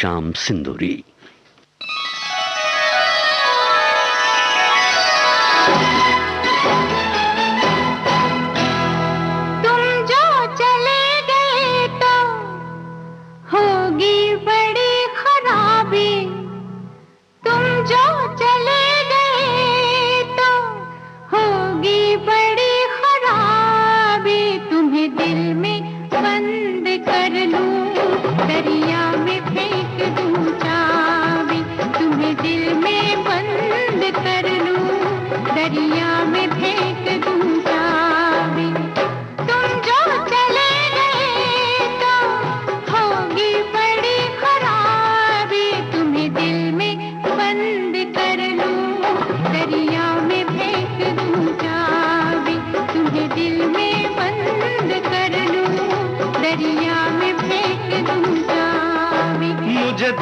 श्याम सिंदूरी।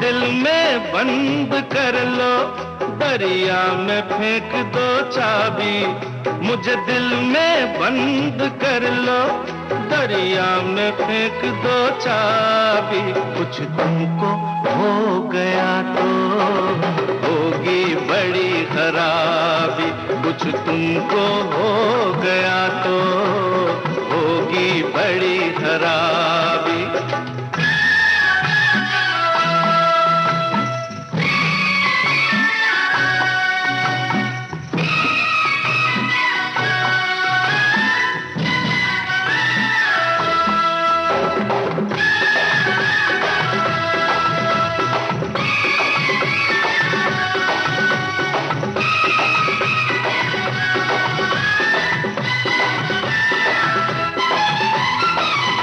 दिल में बंद कर लो, दरिया में फेंक दो चाबी। मुझे दिल में बंद कर लो, दरिया में फेंक दो चाबी। कुछ तुमको हो गया तो होगी बड़ी खराबी। कुछ तुमको हो गया तो होगी बड़ी खराबी।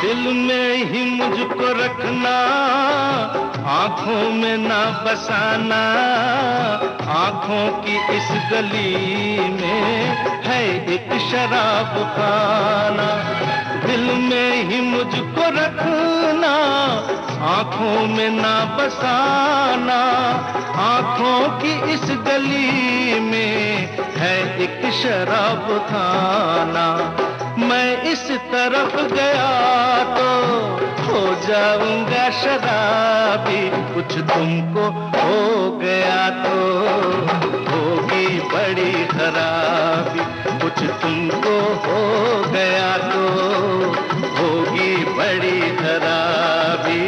दिल में ही मुझको रखना, आंखों में ना बसाना। आंखों की इस गली में है एक शराब खाना। दिल में ही मुझको रखना, आंखों में ना बसाना। आंखों की इस गली में है एक शराब खाना। मैं इस तरफ गया तो हो जाऊंगा शराबी। कुछ तुमको हो गया तो होगी बड़ी खराबी। कुछ तुमको हो गया तो होगी बड़ी खराबी।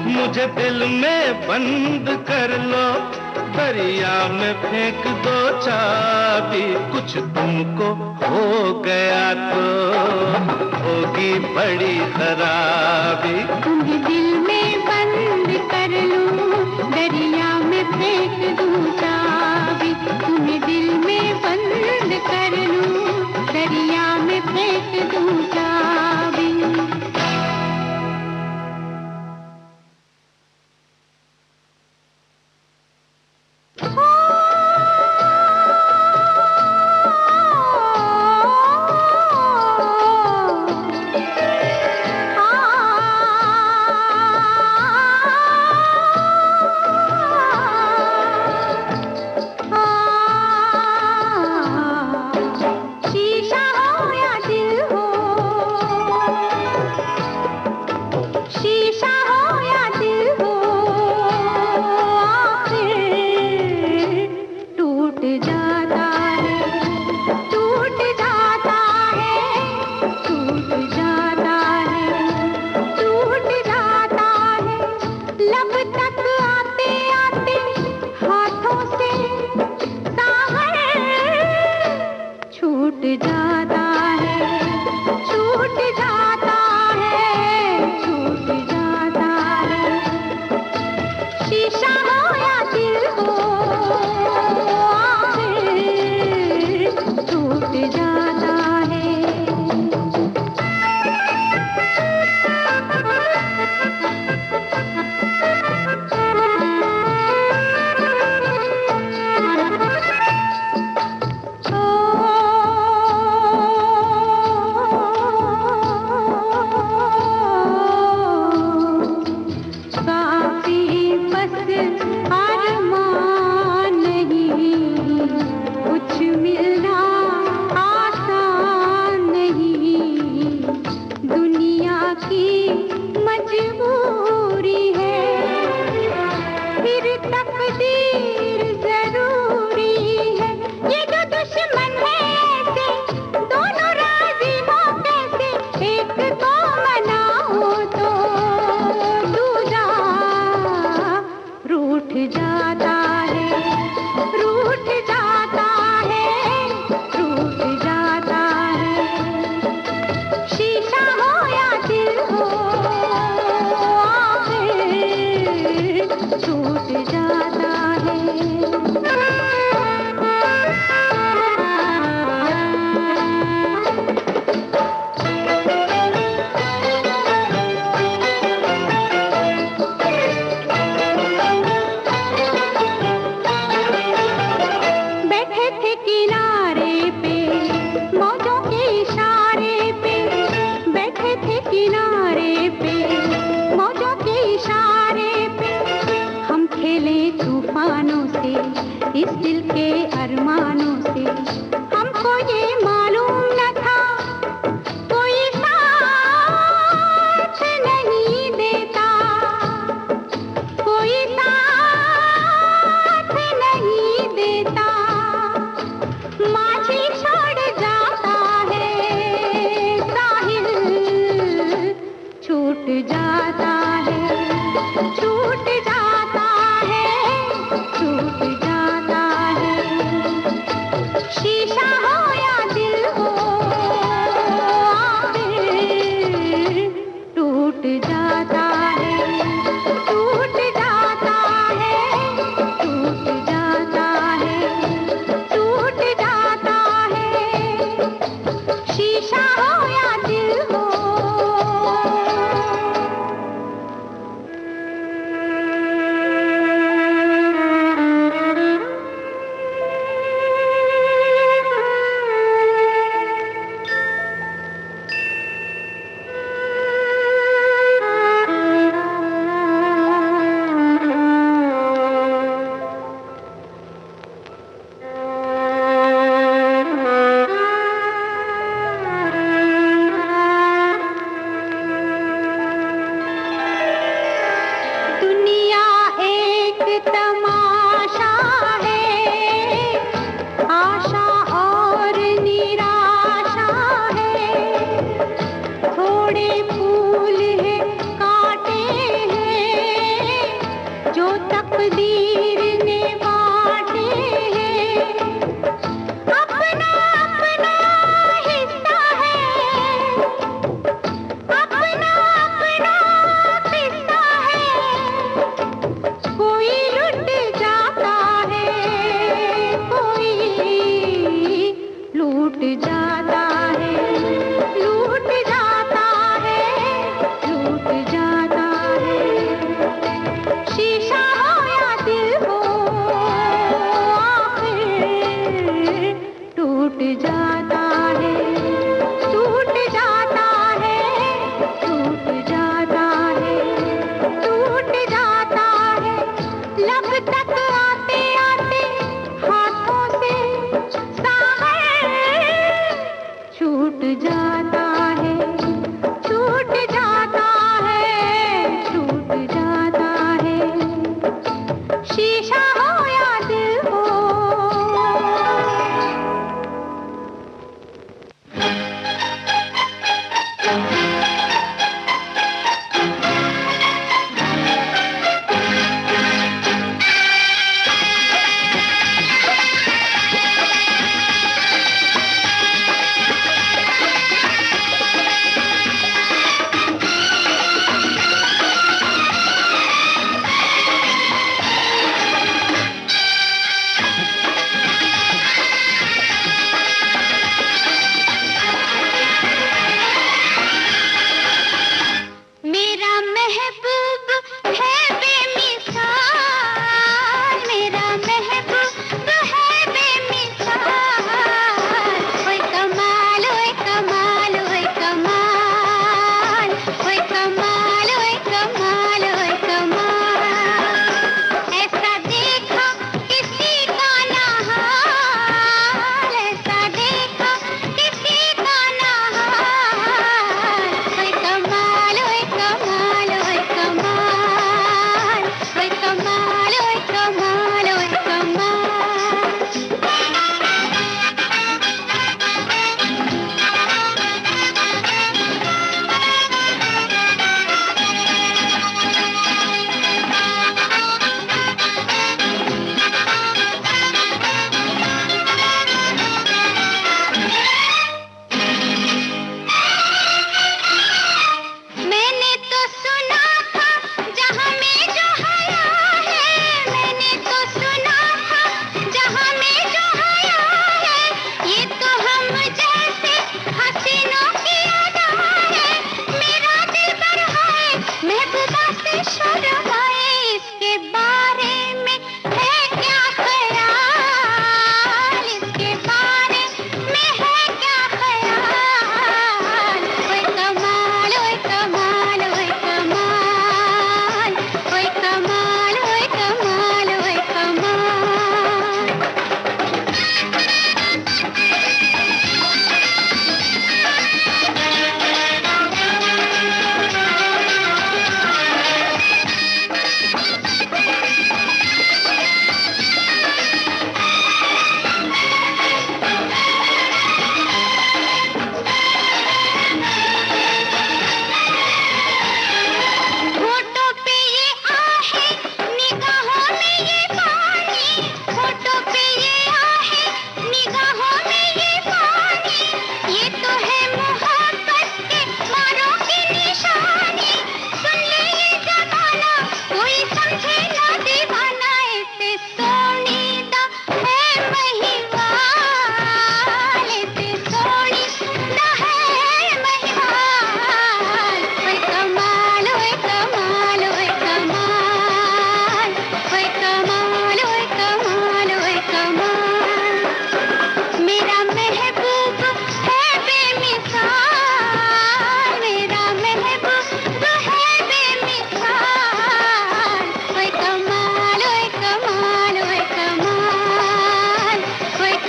मुझे दिल में बंद कर लो, दरिया में फेंक दो चाबी। भी कुछ तुमको हो गया तो होगी बड़ी खराबी। तुम्हें दिल में बंद कर लूं, दरिया में फेंक दूं चाबी। तुम्हें दिल में बंद कर लूं, दरिया में फेंक दूं चाबी। शीशा हो या दिल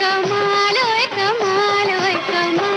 कमाल ओए कमाल ओए कमाल।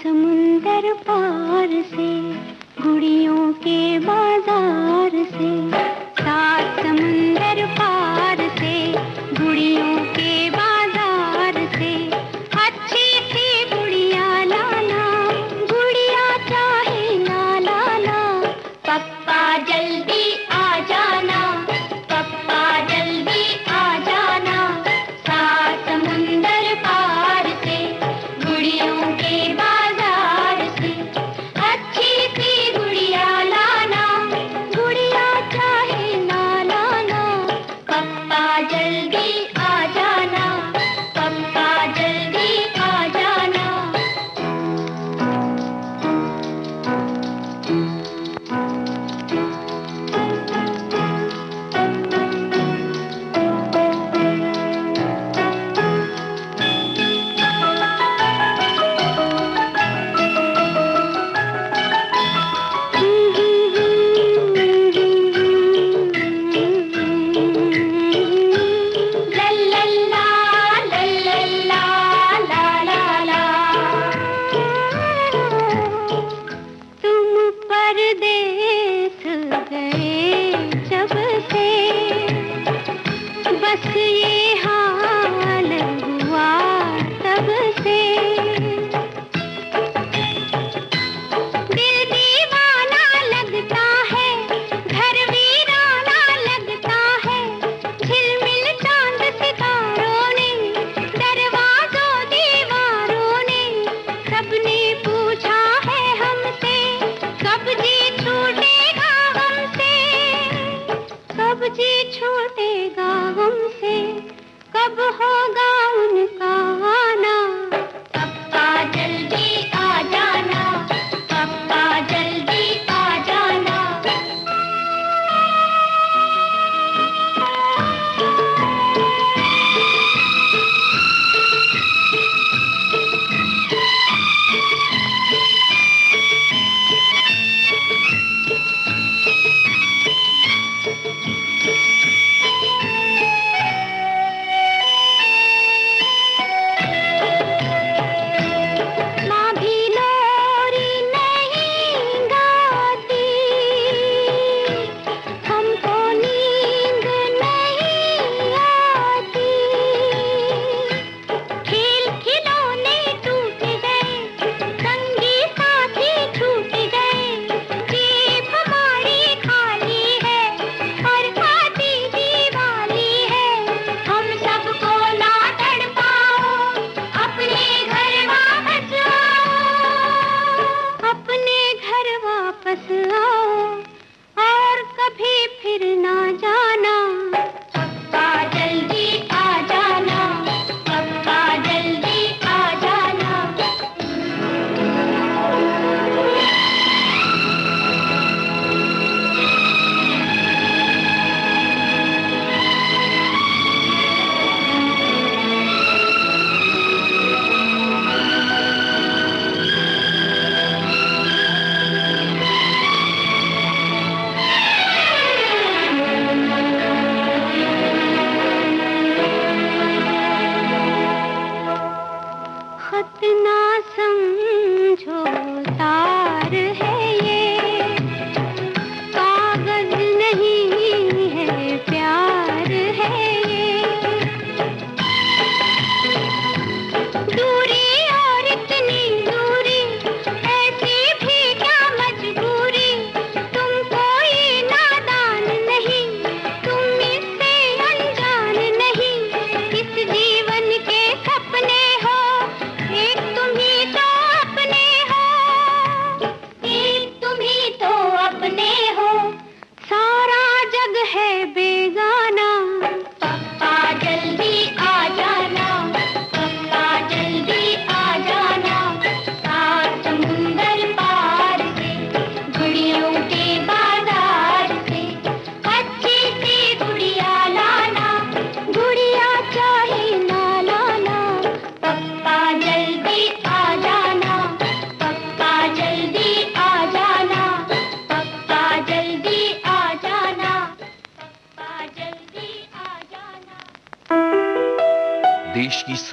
समुंदर पार से गुड़ियों के बाजार से, सात समुंदर पार से गुड़ियों के बाजार से, अच्छी सी गुड़िया लाना, गुड़िया चाहे ना लाना, पप्पा जल्दी आ जाना, पप्पा जल्दी आ जाना, सात समुंदर पार से गुड़ियों के बाजार से, अच्छी सी गुड़िया लाना,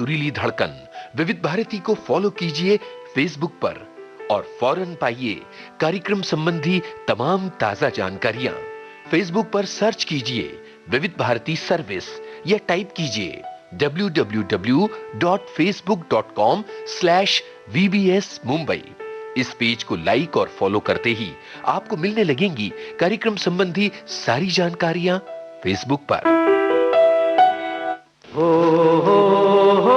सुरीली धड़कन विविध भारती को फॉलो कीजिए फेसबुक पर और फौरन पाइए कार्यक्रम संबंधी तमाम ताजा जानकारियां। फेसबुक पर सर्च कीजिए विविध भारती सर्विस या टाइप कीजिए www.facebook.com/VBS Mumbai। इस पेज को लाइक और फॉलो करते ही आपको मिलने लगेंगी कार्यक्रम संबंधी सारी जानकारियां फेसबुक पर। हो हो हो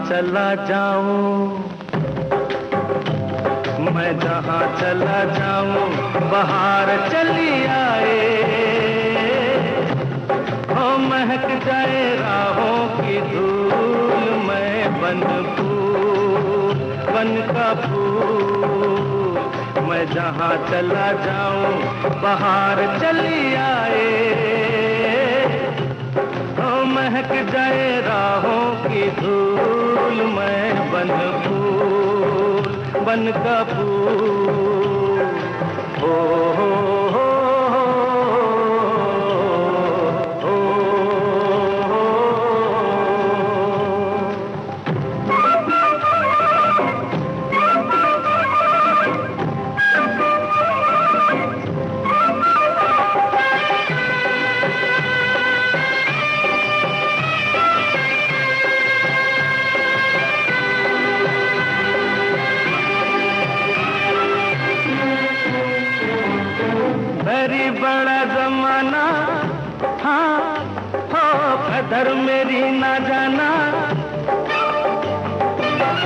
चला जाऊं, मैं जहां चला जाऊं बाहर चली आए, हो महक जाए राहों की धूल, मैं बन फूल बन का फूल, मैं जहां चला जाऊं बाहर चली आए, हो महक जाए राहों की धूल, मैं बन फूल बन का फूल। हो हो हो हो मेरी बड़ा जमाना, हाँ हो कदर मेरी ना जाना,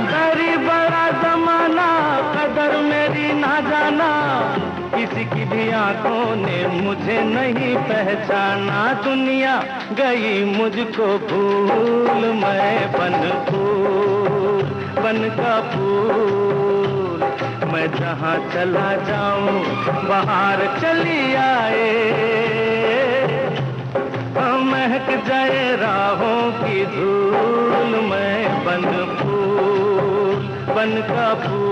मेरी बड़ा जमाना कदर मेरी ना जाना, किसी की भी आंखों ने मुझे नहीं पहचाना, दुनिया गई मुझको भूल, मैं बन फूल बन का फूल, मैं जहां चला जाऊं बाहर चली आए, महक जाए राहों की धूल, मैं बन फूल बन का फूल।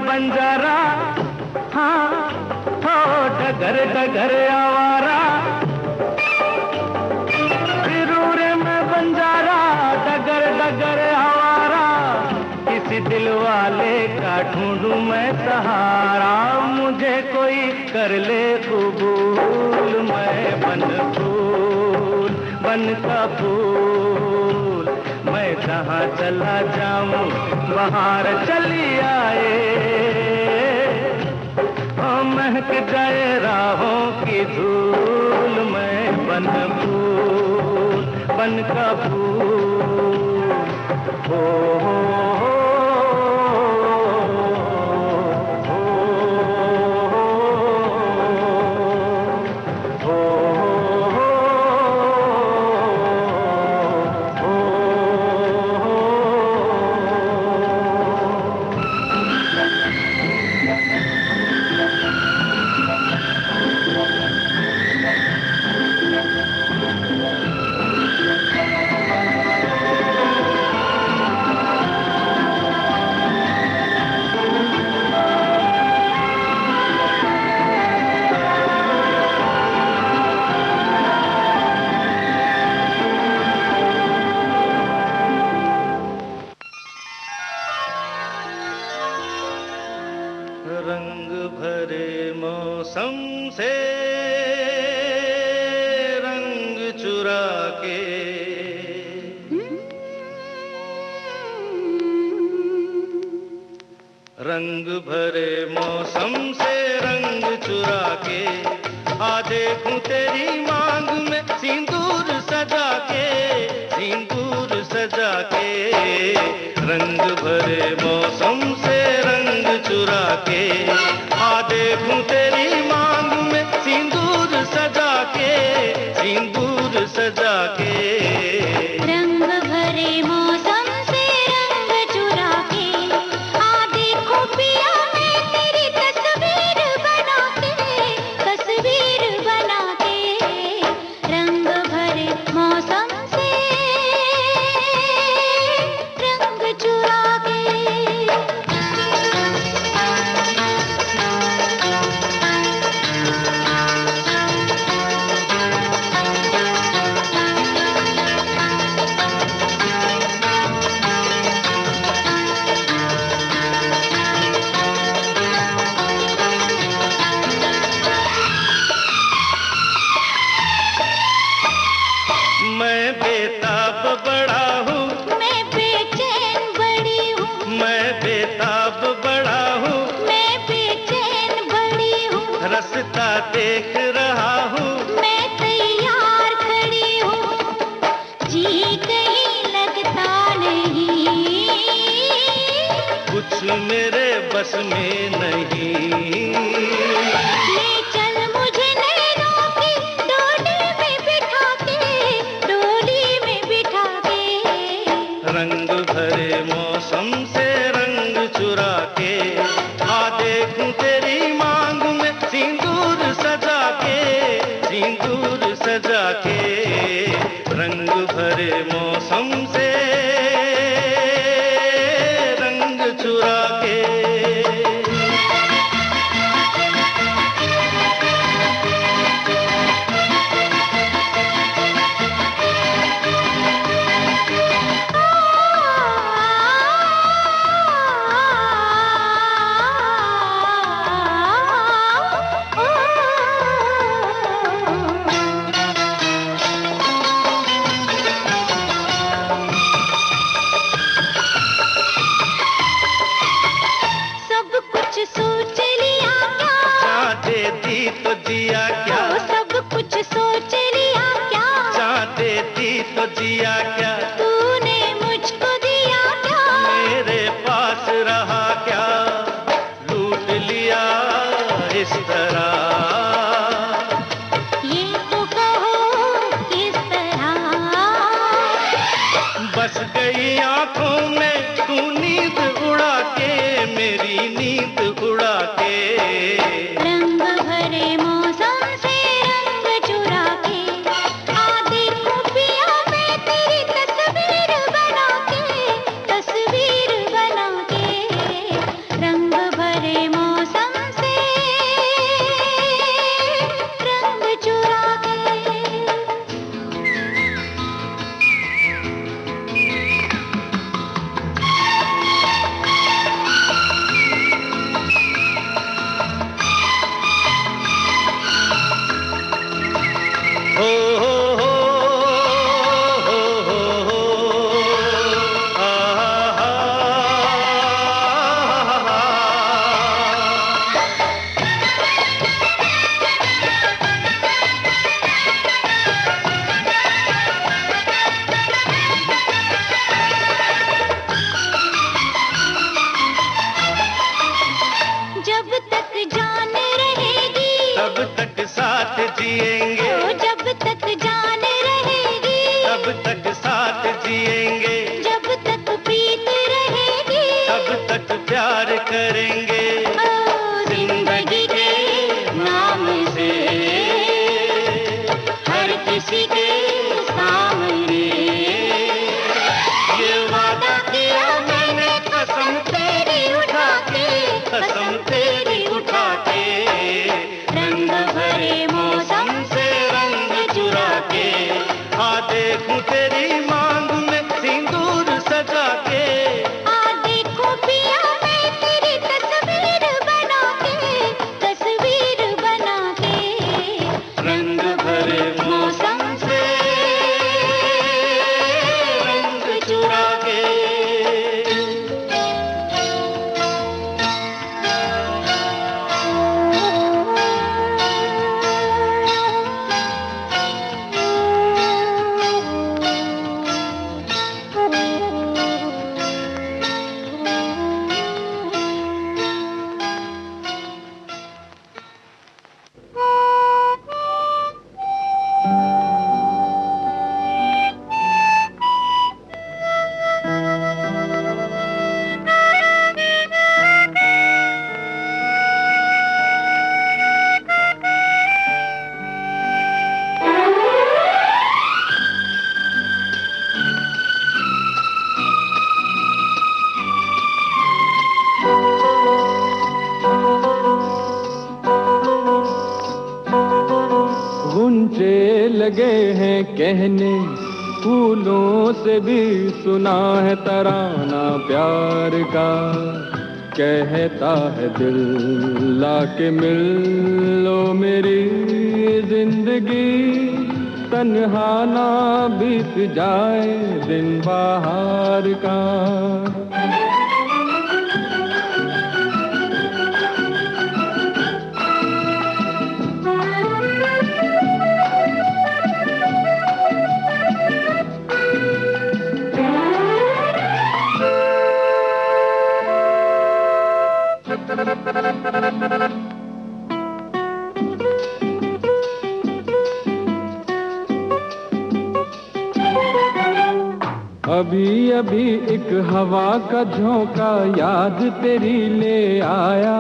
बंजारा, हाँ हो डगर डगर आवारा, फिरूरे में बंजारा डगर डगर आवारा, किसी दिल वाले का ढूंढूं मैं सहारा, मुझे कोई कर ले कबूल, मैं बन फूल बन का फूल, मैं जहां चला जाऊं बाहर चली आए, महक जाए राहों की धूल, मैं बन फूल बन का फूल। हो हो मैं बेताब बड़ा हूँ, मैं बेचैन बड़ी हूँ, मैं बेताब बड़ा हूँ, मैं बेचैन बड़ी हूँ, रास्ता देख रहा हूँ, मैं तैयार खड़ी हूँ, जी कहीं लगता नहीं, कुछ मेरे बस में नहीं। ले चल मुझे नैनों की डोली में बिठा के, डोली में बिठा के, रंग भरे मौसम से रंग चुरा के, आ देखूं तेरी मांग में सिंदूर सजा के, सिंदूर सजा के, रंग भरे मौसम से रंग चुरा के। सब कुछ सोच लिया क्या, चाहते दी तो दिया क्या, ओ सब कुछ सोच लिया क्या, चाहते दी तो दिया क्या, तूने मुझको दिया क्या, मेरे पास रहा क्या, लूट लिया इस तरह, ये तो कहो किस तरह, बस गई आंखों में तू नींद उड़ा के, मेरी नींद उड़ा के, रंग भरे मौसम से रंग चुरा के, आ देखूं पिया मैं तेरी तस्वीर बना के, तस्वीर बना के, रंग भरे मौसम से रंग चुरा के। हो हो हो हो हो हो, आ हा हा। जब तक जान रहेगी, तब तक साथ जिएंगे, ओ जब तक जान रहेगी, तब तक साथ जिएंगे, जब तक प्रीत रहेगी, तब तक प्यार करेंगे, ओ जिंदगी के नाम से हर किसी के सामने ये वादा किया मैंने कसम तेरी उठा के, कसम तेरी उठा के, रंग भरे मौसम से रंग चुरा के, आ देखूं तेरी मांग में सिंदूर सजा के, आ देखो पिया मैं तेरी तस्वीर बना के, तस्वीर बना के, रंग भरे मौसम से रंग चुरा के। गुंजे लगे हैं कहने, फूलों से भी सुना है तराना प्यार का, कहता है दिल लाके मिल लो मेरी जिंदगी, तन्हा ना बीत जाए दिन बाहर का। अभी अभी एक हवा का झोंका याद तेरी ले आया,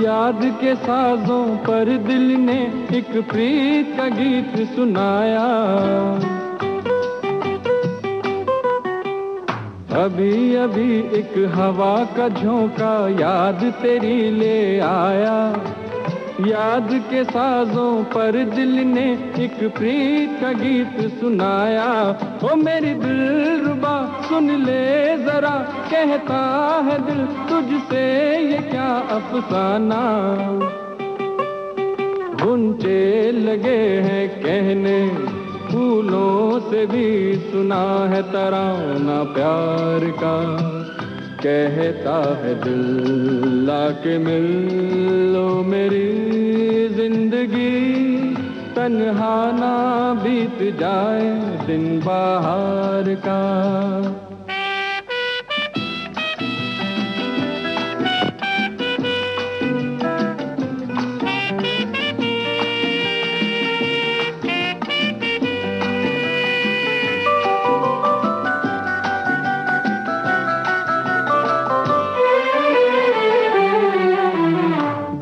याद के साजों पर दिल ने एक प्रीत का गीत सुनाया। अभी अभी एक हवा का झोंका याद तेरी ले आया, याद के साजों पर दिल ने एक प्रीत का गीत सुनाया। ओ मेरी दिलरुबा सुन ले जरा, कहता है दिल तुझसे ये क्या अफसाना। गुंचे लगे हैं कहने फूलों से भी सुना है तराना प्यार का। कहता है दिल लाके मिल लो मेरी जिंदगी, तन्हा ना बीत जाए दिन बाहर का।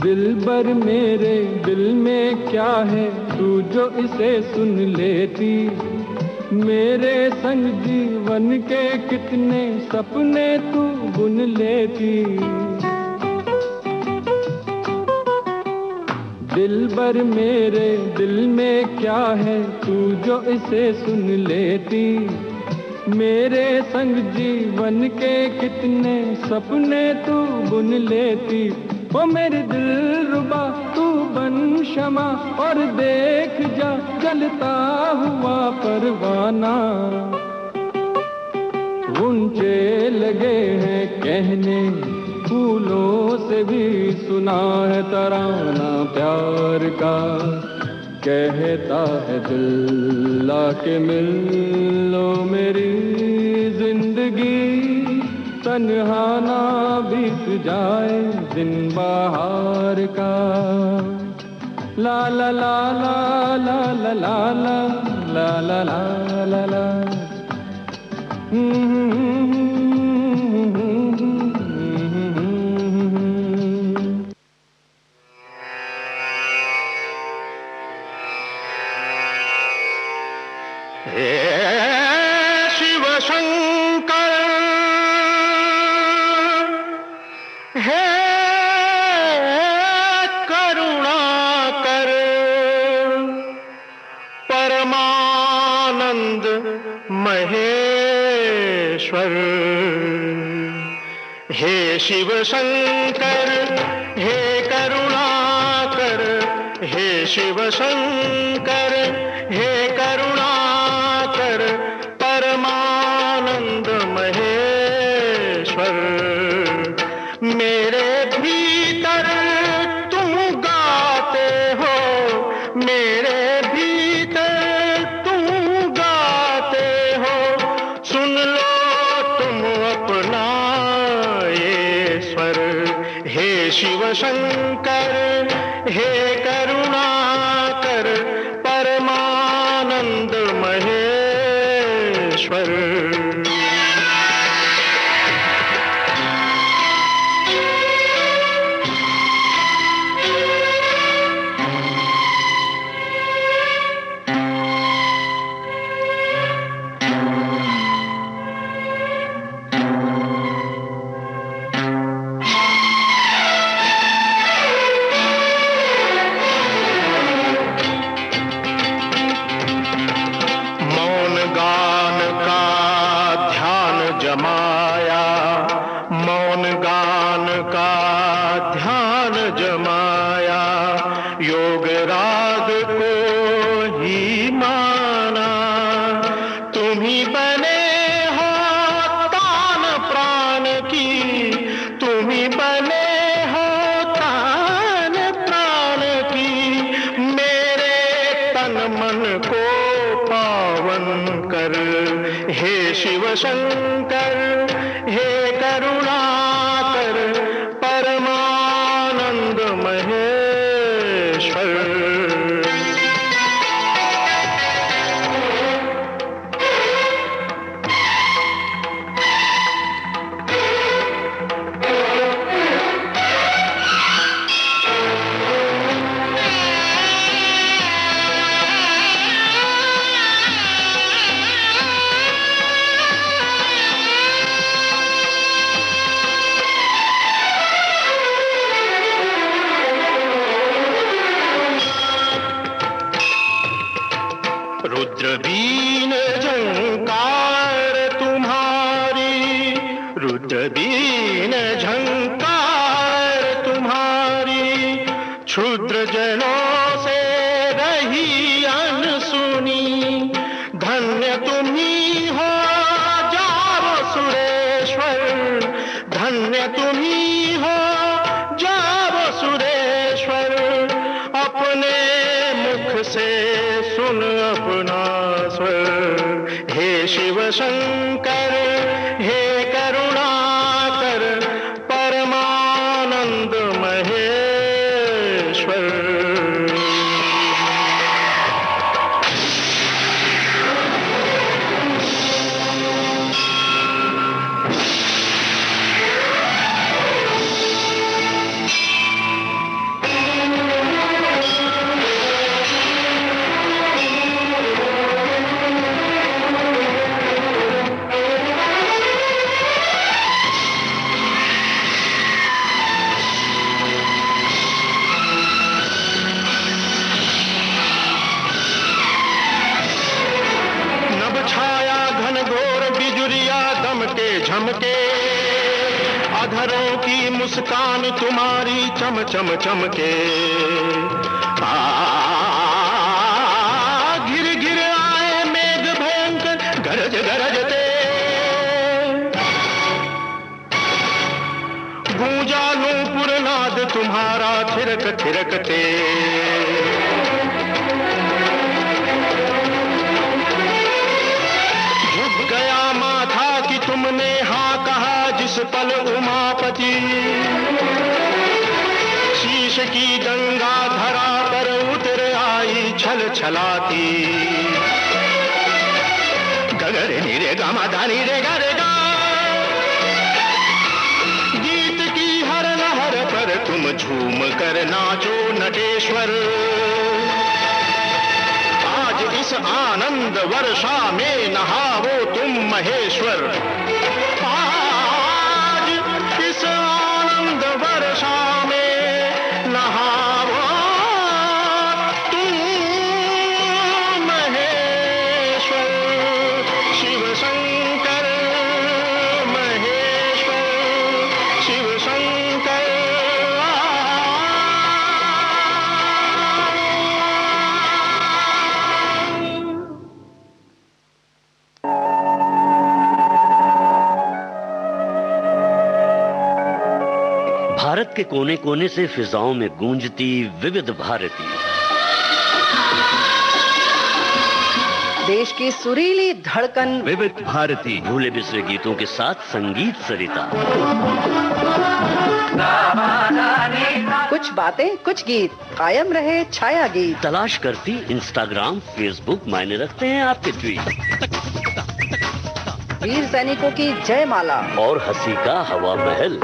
दिलबर मेरे दिल में क्या है तू जो इसे सुन लेती, मेरे संग जीवन के कितने सपने तू बुन लेती। दिलबर मेरे दिल में क्या है तू जो इसे सुन लेती, मेरे संग जीवन के कितने सपने तू बुन लेती। ओ मेरी दिलरुबा तू बन शमा और देख जा जलता हुआ परवाना। गुंचे लगे हैं कहने फूलों से भी सुना है तराना प्यार का। कहता है दिल लाके मिल लो मेरी जिंदगी, तन्हा ना बीत जाए दिन बाहर का। ला ला ला ला ला ला ला ला ला ला ला ला। शिव शंकर हे करुणाकर, परमानंद महेश्वर। हे शिव शंकर हे करुणाकर, हे शिव शंकर हे करुणाकर, परमानंद महेश्वर। मेरे भीतर तुम गाते हो, मेरे भीतर तुम गाते हो, सुन लो तुम अपना ये स्वर। हे शिव शंकर हे करुणाकर, परमानंद महेश्वर। मौन गान का पावन कर, हे शिव शंकर, हे करुणाकर, परमानंद महेश्वर। रुद्रबीन झंकार तुम्हारी, रुद्रबीन झंकार तुम्हारी, क्षुद्र जनों से रही अनसुनी। धन्य तुम्ही हो जाओ सुरेश्वर, धन्य तुम्ही हो जाओ सुरेश्वर। अपने मुख से सुन अपना स्वर, हे शिव शंकर, हे करुणाकर, परमानंद महेश्वर। झमके अधरों की मुस्कान तुम्हारी चम चम चमके। घिर घिर आए मेघ भयंकर गरज गरजते, गूंजा नूपुर नाद तुम्हारा थिरक थिरकते। तुमने हाँ कहा जिस पल उमापति, शीश की गंगा धरा पर उतर आई छल छलाती। गगरे नीरे गामा धानी रे गा रे गा, गीत की हर लहर पर तुम झूम कर नाचो नटेश्वर। आज इस आनंद वर्षा में नहावो तुम महेश्वर। आज इस आनंद वर्षा में नहावो तुम महेश्वर। शिव शंकर महेश्वर, शिव शंकर। भारत के कोने कोने से फिजाओं में गूंजती विविध भारती, देश की सुरीली धड़कन विविध भारती, भूले बिसरे गीतों के साथ संगीत सरिता। कुछ बातें कुछ गीत, कायम रहे छाया गीत। तलाश करती इंस्टाग्राम फेसबुक, मायने रखते हैं आपके ट्वीट। वीर सैनिकों की जयमाला और हंसी का हवा महल।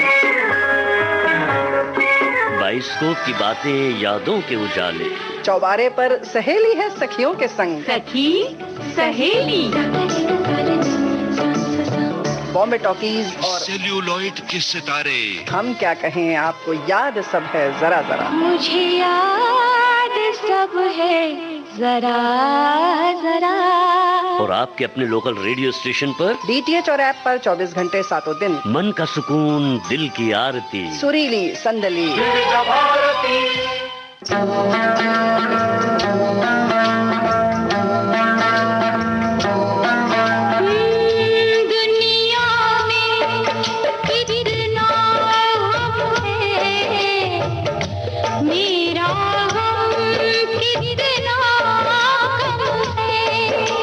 बाइस्कोप की बातें, यादों के उजाले। चौबारे पर सहेली है सखियों के संग। सखी सहेली। बॉम्बे टॉकीज और सेल्यूलॉइड के सितारे। हम क्या कहें, आपको याद सब है जरा जरा। मुझे याद सब है जरा जरा। और आपके अपने लोकल रेडियो स्टेशन पर, DTH और ऐप पर 24 घंटे 7 दिन। मन का सुकून, दिल की आरती, सुरीली संदली। दुनिया में कितना गम है, मेरा गम कितना कम है।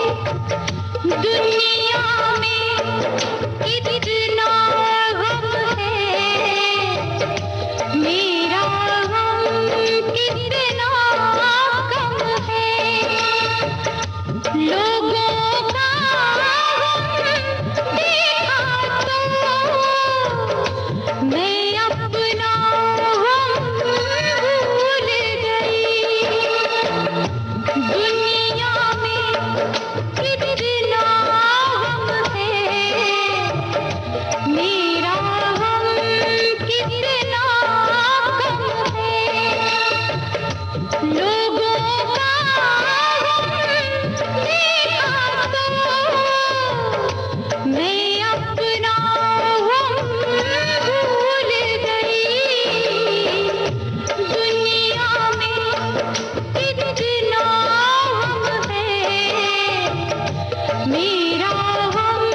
मेरा हम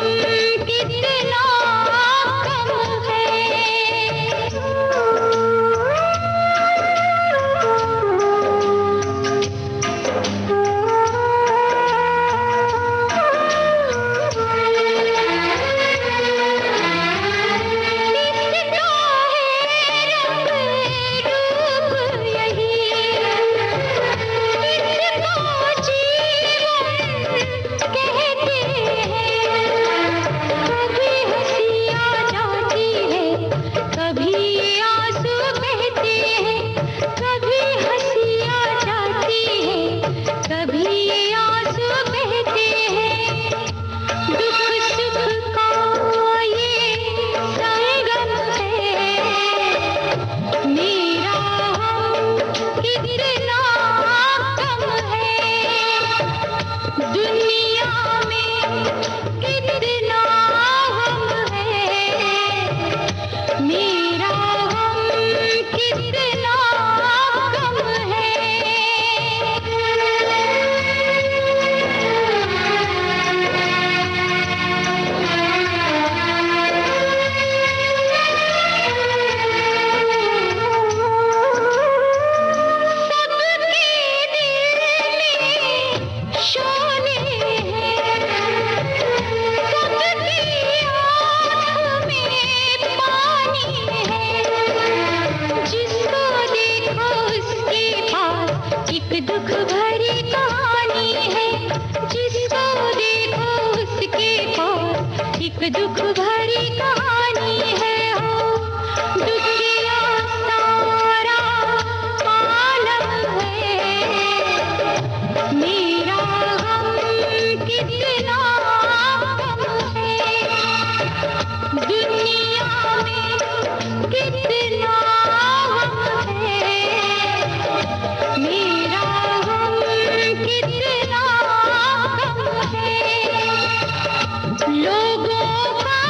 कितना कम दुख भरी कहानी है हो, दुखिया सारा आलम है। मेरा हम कितना कम है, दुनिया में कितना हम है। मेरा हम कितना कम है, लोगों का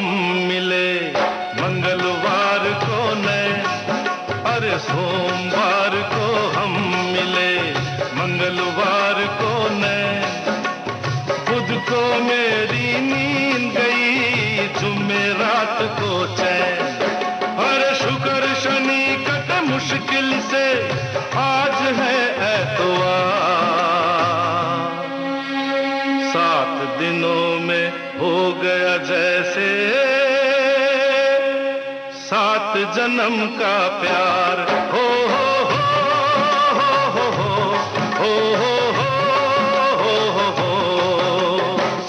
हम मिले मंगलवार को नए, अरे सोमवार को हम मिले मंगलवार को नए, बुध को मेरी नींद गई जुमेरात को चैन, अरे शुक्र शनि कटे मुश्किल से आज है एतवार, 7 दिनों में हो गया जैसे 7 जन्म का प्यार। हो हो हो हो हो हो हो हो।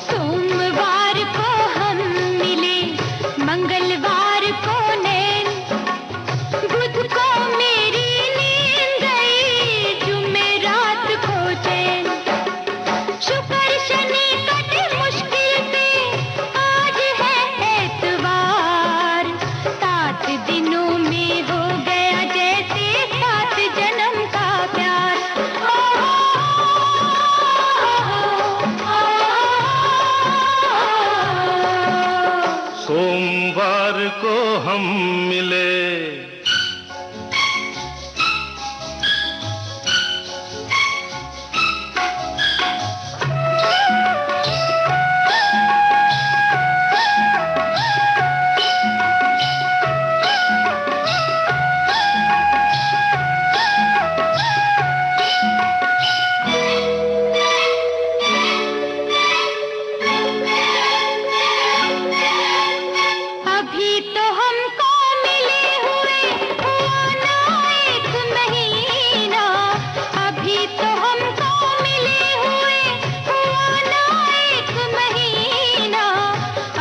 सोमवार को हम मिले मंगलवार को नैन, बुध को मेरी नींद गई जुमेरात को चैन, शुक्र शनि कटे मुश्किल से आज है एतवार, 7 दिनों में हो गया जैसे 7 जन्म का प्यार। सोमवार को हम मिले अभी तो हमको मिले हुए हुआ ना 1 महीना, अभी तो हमको मिले हुए हुआ ना 1 महीना,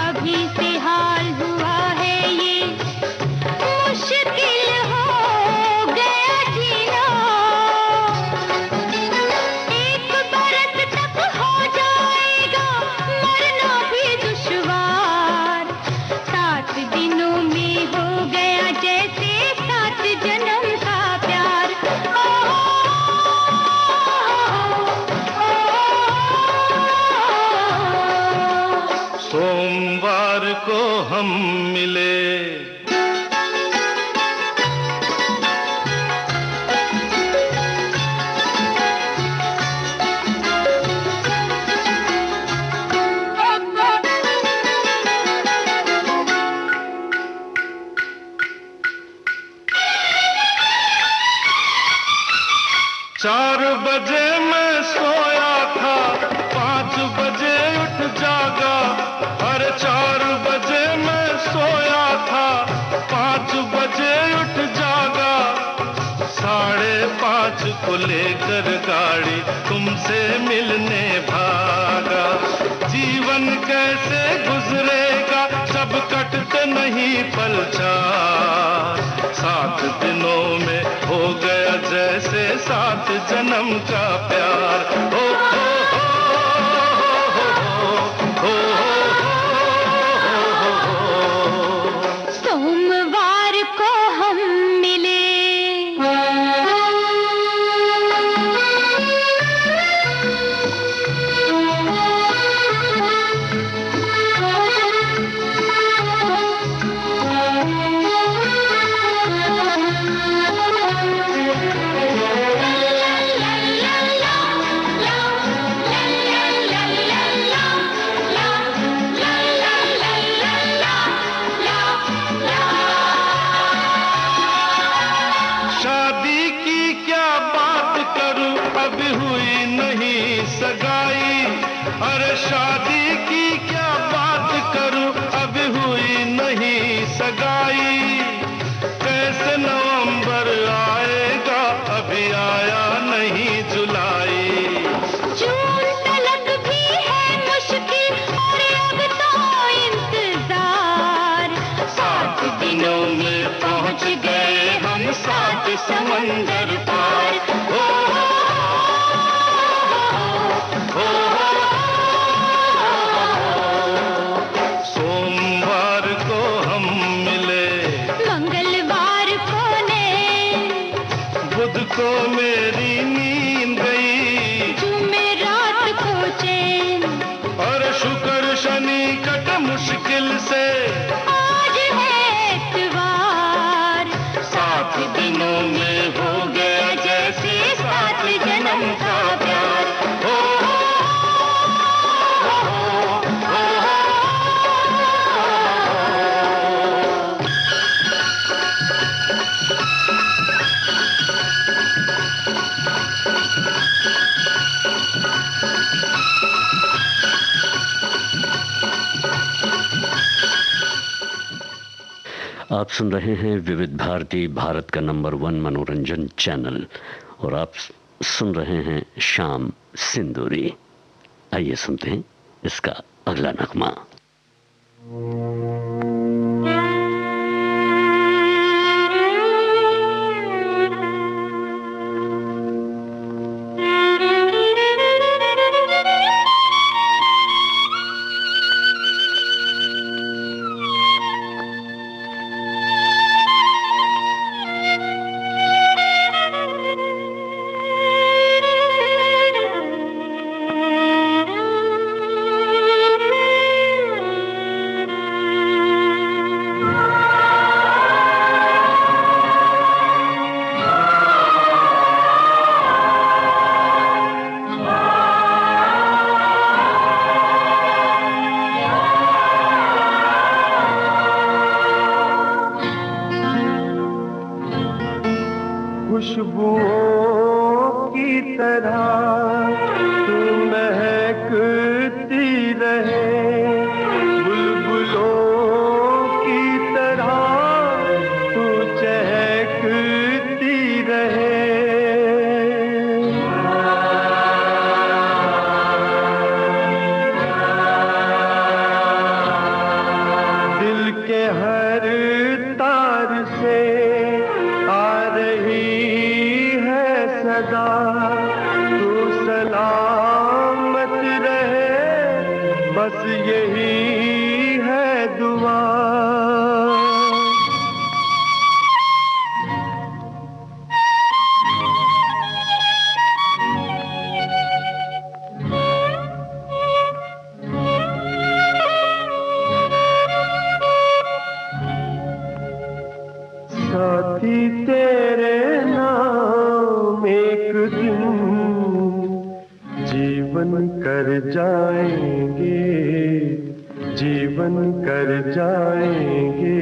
अभी से हाल हुआ है ये मुश्किल हो गया जीना, 1 बरस तक हो जाएगा मरना भी दुश्वार, 7 दिनों में हो गया जैसे 7 जन्म का प्यार। सोमवार को हम मिले चार बजे मैं सोया था 5 बजे उठ जागा, अरे 4 बजे मैं सोया था 5 बजे उठ जागा, 5:30 को लेकर गाड़ी तुमसे मिलने भागा, जीवन कैसे गुजरेगा जब कटते नहीं पल चार, 7 दिनों में हो गया जैसे 7 जन्म का प्यार। हो हो हो हो हो। सोमवार को हम मिले शादी की क्या बात करूं अभी हुई नहीं सगाई, अरे शादी की क्या बात करूं अभी हुई नहीं सगाई, कैसे नवंबर आएगा अभी आया नहीं जुलाई, जून तलक भी है मुश्किल और अब तो इंतजार, 7 दिनों में पहुंच गए हम 7 समंदर पार। हो हो सोमवार को हम मिले मंगलवार को नैन, बुध को मेरी नींद गई जुमेरात को चैन, और शुक्र शनि कट मुश्किल से आप सुन रहे हैं विविध भारती, भारत का नंबर 1 मनोरंजन चैनल, और आप सुन रहे हैं शाम सिंदूरी। आइए सुनते हैं इसका अगला नगमा। खुशबुओं की तरह तू महकती रहे, बुलबुलों की तरह तू चहकती रहे। दिल के हर तार से आ रही सदा तू सलामत रहे, बस यही है दुआ। साथी तेरे नाम एक दिन जीवन कर जाएंगे, जीवन कर जाएंगे।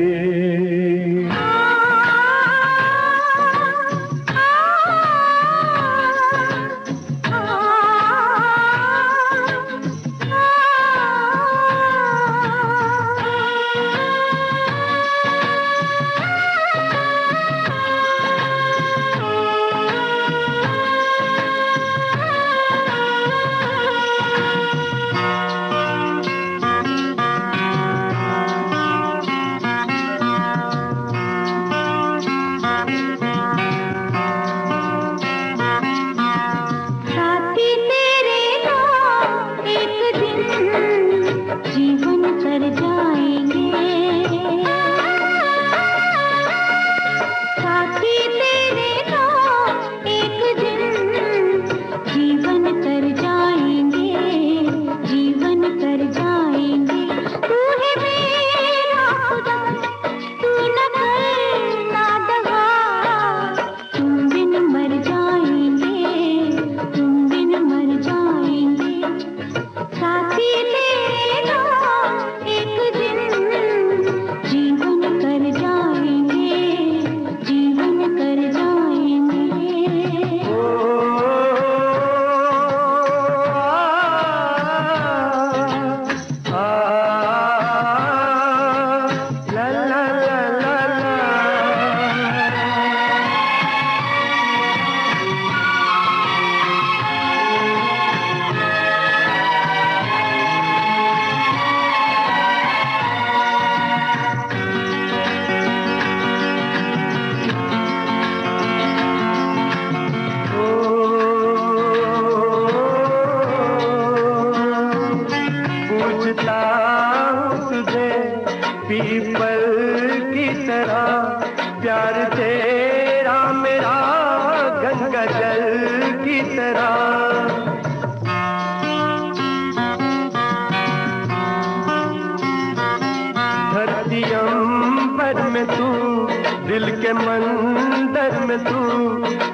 दिल के मंदिर में तू,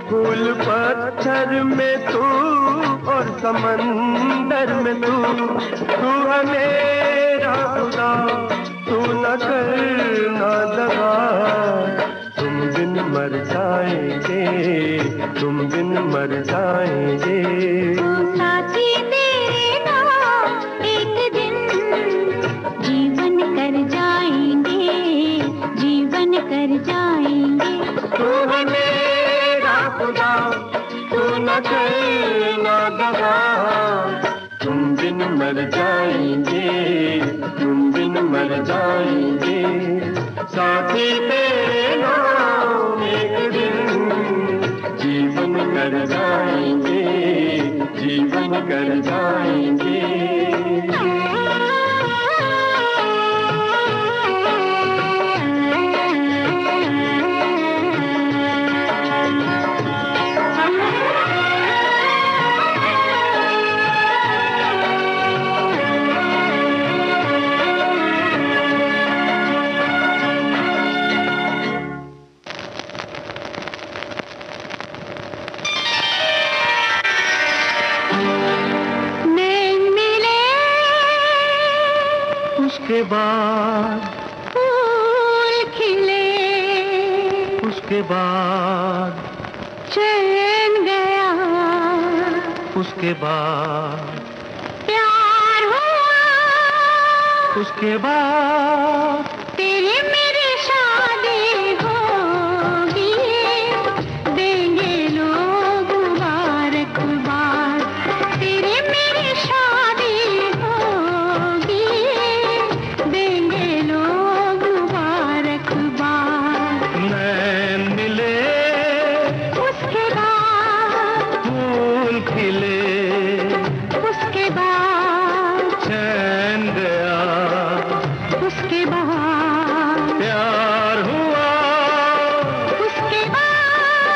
फूल पत्थर में तू और समंदर में तू है मेरा खुदा, तू न करना दगा। तुम बिन मर जाएंगे, तुम बिन मर जाएंगे। साथी तेरा एक दिन जीवन कर जाएंगे, जीवन बिन मर जाएंगे, तुम बिन मर जाएंगे। साथी तेरे नाम एक दिन जीवन कर जाएंगे, जीवन कर जाएंगे। उसके बाद फूल खिले, उसके बाद चैन गया, उसके बाद प्यार हुआ, उसके बाद तेरी मेरी शादी होगी, देंगे लोग मुबारकबाद। तेरी मेरी शादी होगी, देंगे लोग मुबारकबाद। नैन मिले, उसके बाद फूल खिले, उसके बाद चैन गया, उसके बाद प्यार हुआ, उसके बाद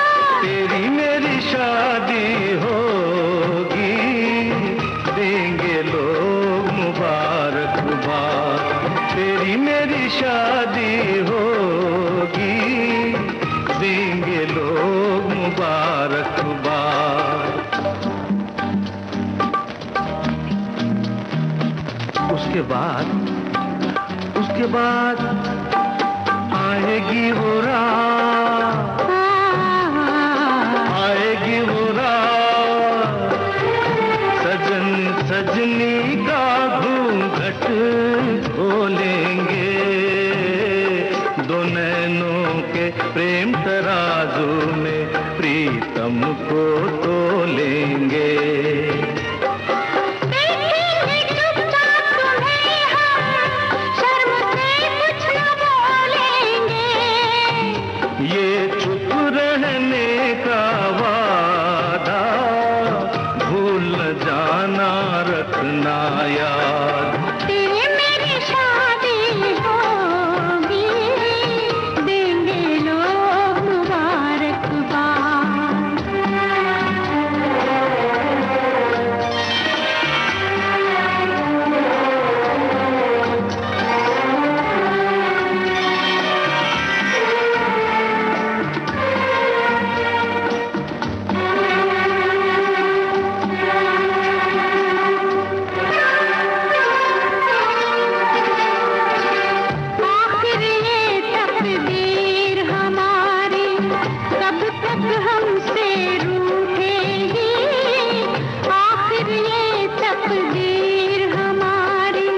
तेरी मेरी शादी होगी, देंगे लोग मुबारकबाद। तेरी मेरी शादी होगी, देंगे लोग मुबारकबाद। उसके बाद आएगी वो रात, आएगी वो रात, सजन सजनी का घूंघट खोलेंगे, दो नैनों के प्रेम तराजू में प्रीतम को तोलेंगे। ये चुप रहने का वादा भूल न जाना, रखना याद। तेरी मेरी शादी होगी, देंगे लोग मुबारकबाद। आखिर ये तकदीर हमारी कब तक हमसे रूठेगी, आखिर ये तकदीर हमारी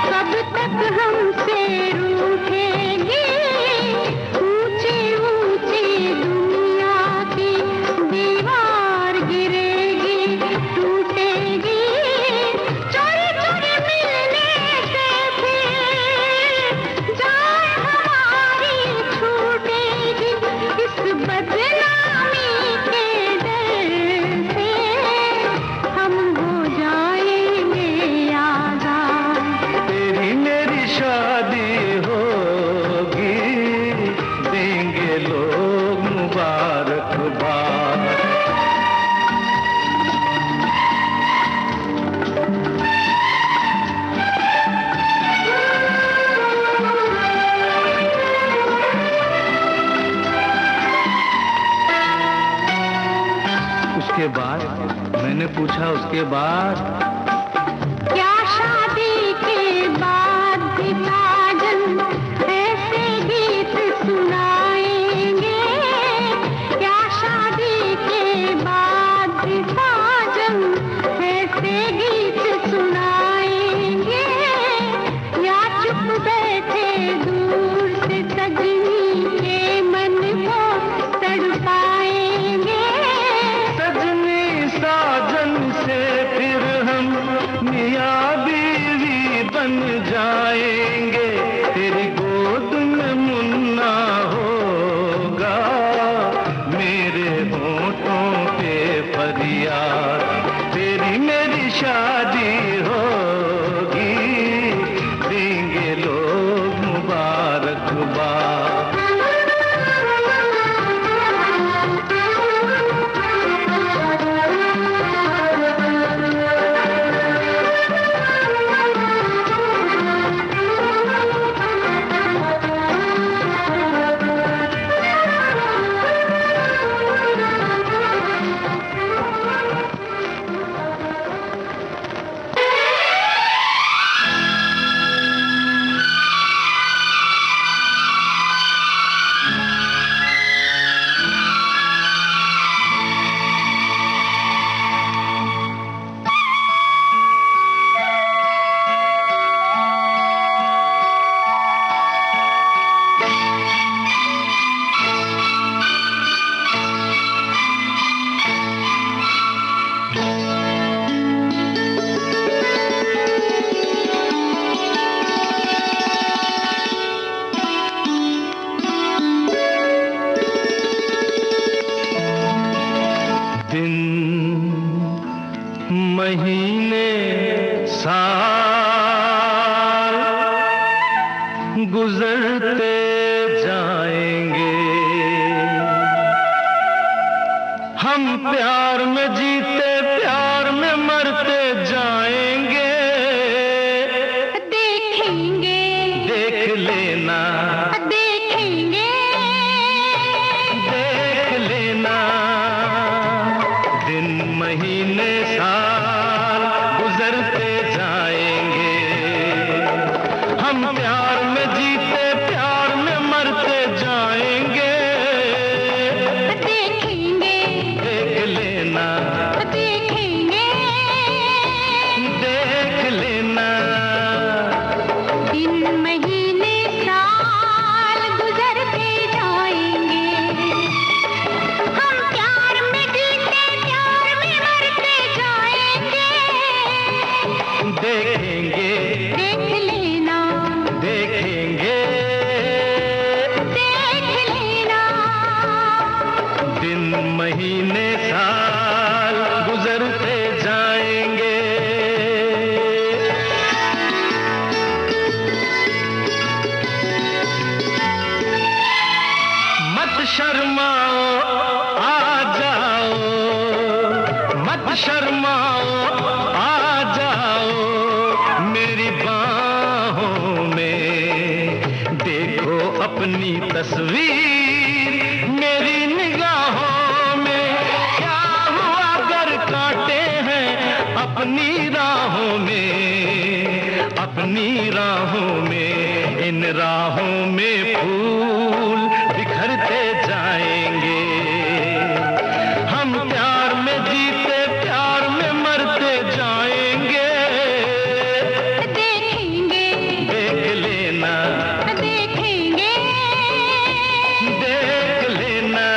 कब तक हमसे रूठेगी। ऊंची ऊंची दुनिया की दीवार गिरेगी, टूटेगी, चोरी चोरी मिलने से फिर जान हमारी छूटेगी। इस बदनामी के डर से हम हो जाएंगे आजाद। तेरी मेरी शादी होगी, देंगे लोग मुबारकबाद। उसके बाद मैंने पूछा, उसके बाद क्या शादी के बाद भी साजन ऐसे गीत सुनाएंगे? क्या शादी के बाद भी साजन ऐसे गीत सुनाएंगे? या चुप बैठे दूर से सजनी के मन को तड़पाएंगे? सजनी साजन से फिर हम मियाँ बीवी बन जाएंगे, तेरी गोद में मुन्ना होगा, मेरे होठों पे फरियाद, तेरी मेरी शादी होगी, देंगे लोग मुबारकबाद। महीने साल गुजरते जाएंगे, हम प्यार में जीते प्यार में मरते जाएंगे, देखेंगे देख लेना, देखेंगे देख लेना, दिन महीने साल गुजरते जाएंगे, हम प्यार में जीते प्यार में मरते जाएंगे, देखेंगे देख लेना, देखेंगे देख लेना, दिन महीने साल गुजरते जाएंगे, हम प्यार में जीते प्यार में मरते जाएंगे, देखेंगे देख लेना, देखेंगे देख लेना, दिन महीने साल गुजरते जाएंगे। मत शर्माओ आ जाओ, मत शर्माओ आ जाओ, मेरी बाहों में देखो अपनी तस्वीर, मेरी निगाहों में क्या हुआ अगर कांटे हैं अपनी राहों में, अपनी राहों में, इन राहों में फूल बिखरते जाएंगे, हम प्यार में जीते प्यार में मरते जाएंगे, देखेंगे देख लेना, देखेंगे देख लेना।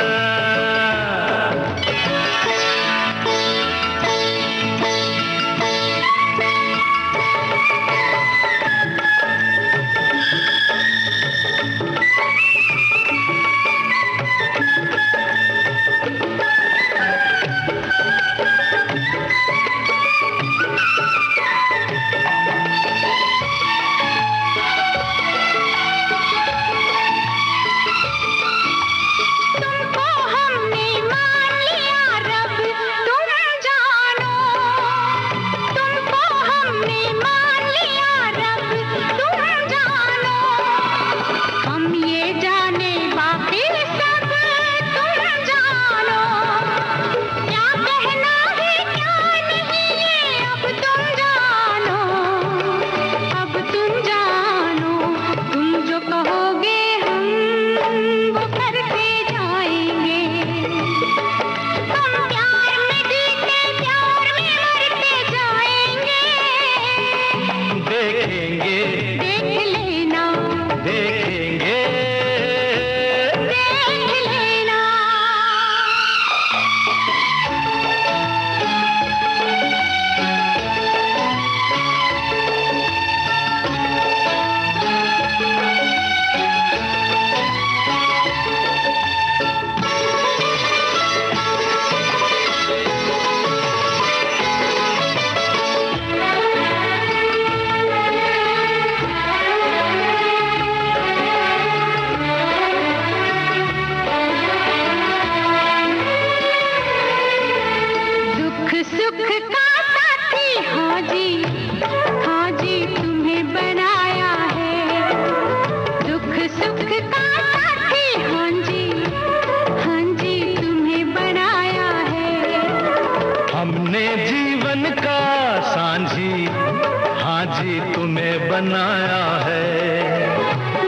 माझी तुम्हें बनाया है।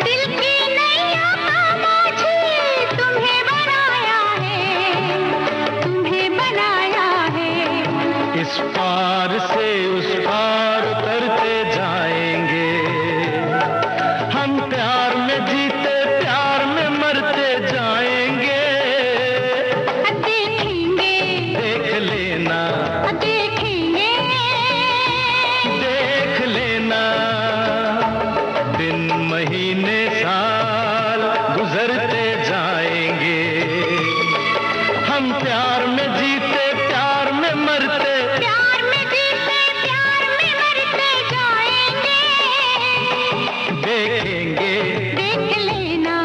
दिल की नैया माझी तुम्हें बनाया है, तुम्हें बनाया है। इस पार से उस पार उतरते जाएंगे, हम प्यार में जीते प्यार में मरते जाएंगे। देखेंगे, देख लेना, देखेंगे, देख लेना, दिन महीने साल गुजरते जाएंगे, हम प्यार में जीते प्यार में मरते, प्यार में जीते प्यार में मरते जाएंगे। देखेंगे, देख लेना,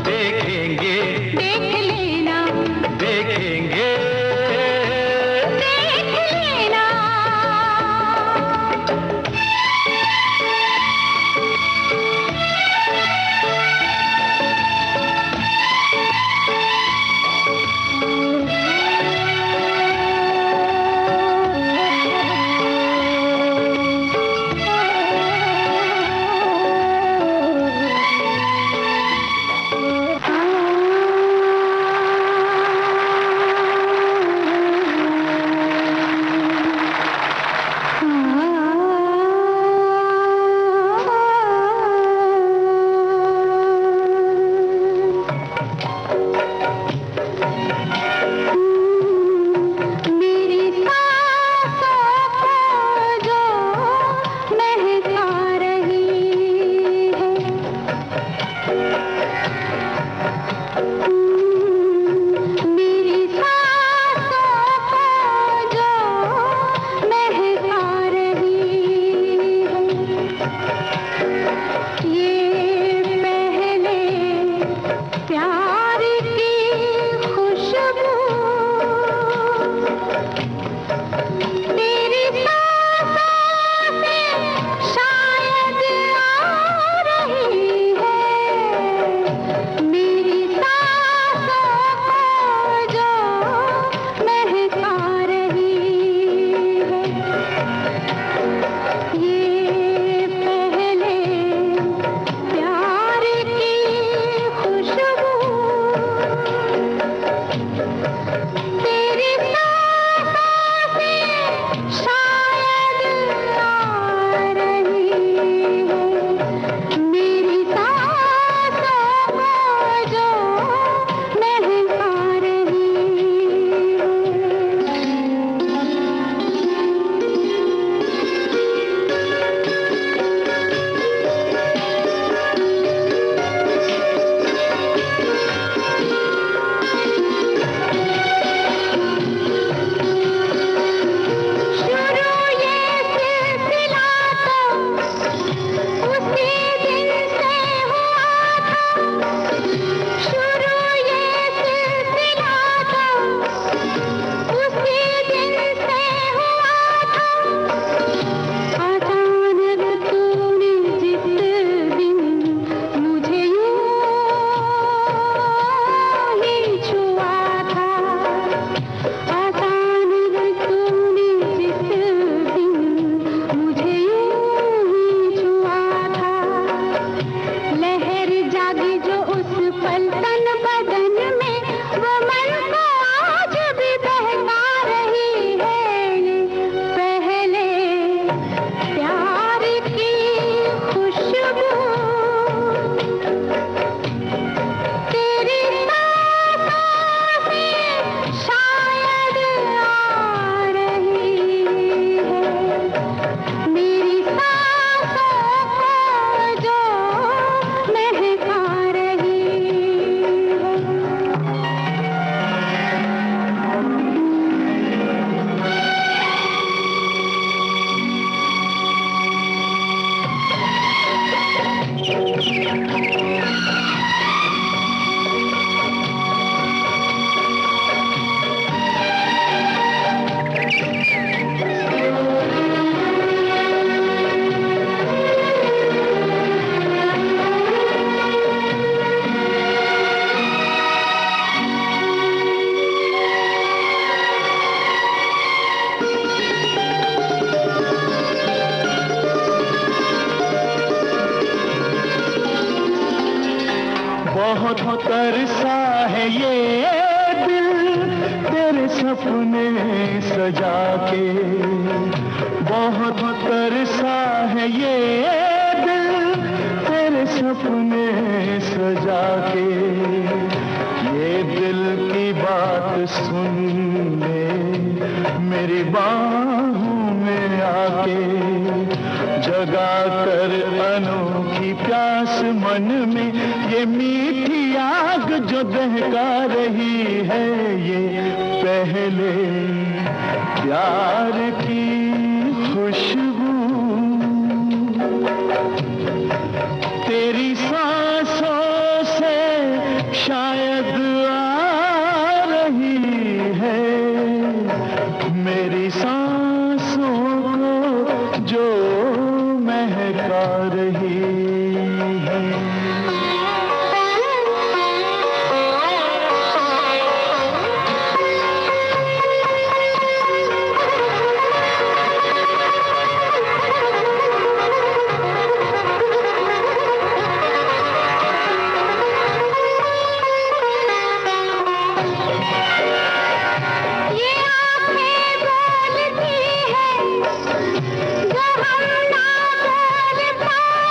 देखेंगे, देख लेना, देखेंगे। देख लेना। मेरी सांसों को जो महका रही है, मेरी सांसों को जो महका रही है, ये पहले प्यार की खुशबू तेरी सांसों से शायद आ रही है। मेरी सांसों को जो महका रही है, ये पहले प्यार की खुशबू तेरी सांसों से शायद आ रही है। मेरी सांसों को जो महका रही शुरू ये सिलसिला तो उसी दिन से हुआ था, शुरू ये सिलसिला तो उसी दिन से हुआ था। अचानक तूने जिस दिन मुझे यूं ही छुआ था, अचानक तूने जिस दिन मुझे यूं ही छुआ था, लहर जागी जो उस पल तन बदन में, वो मन को आज भी बहका रही है। ये पहले प्यार की खुशबू तेरी सांसों से शायद आ रही है। मेरी सांसों को जो महका रही बहुत तरसा है ये दिल तेरे सपने सजा के, बहुत तरसा है ये दिल तेरे सपने सजा के। ये दिल की बात सुन ले मेरी बाहों में आके, जगा कर अनोखी प्यास मन में, ये मीठी आग जो दहका रही है ये पहले प्यार की खुशबू। तेरी सांसों से शायद आ रही है मेरी सांसों को जो महका रही है। जो हम ना बोल पाए।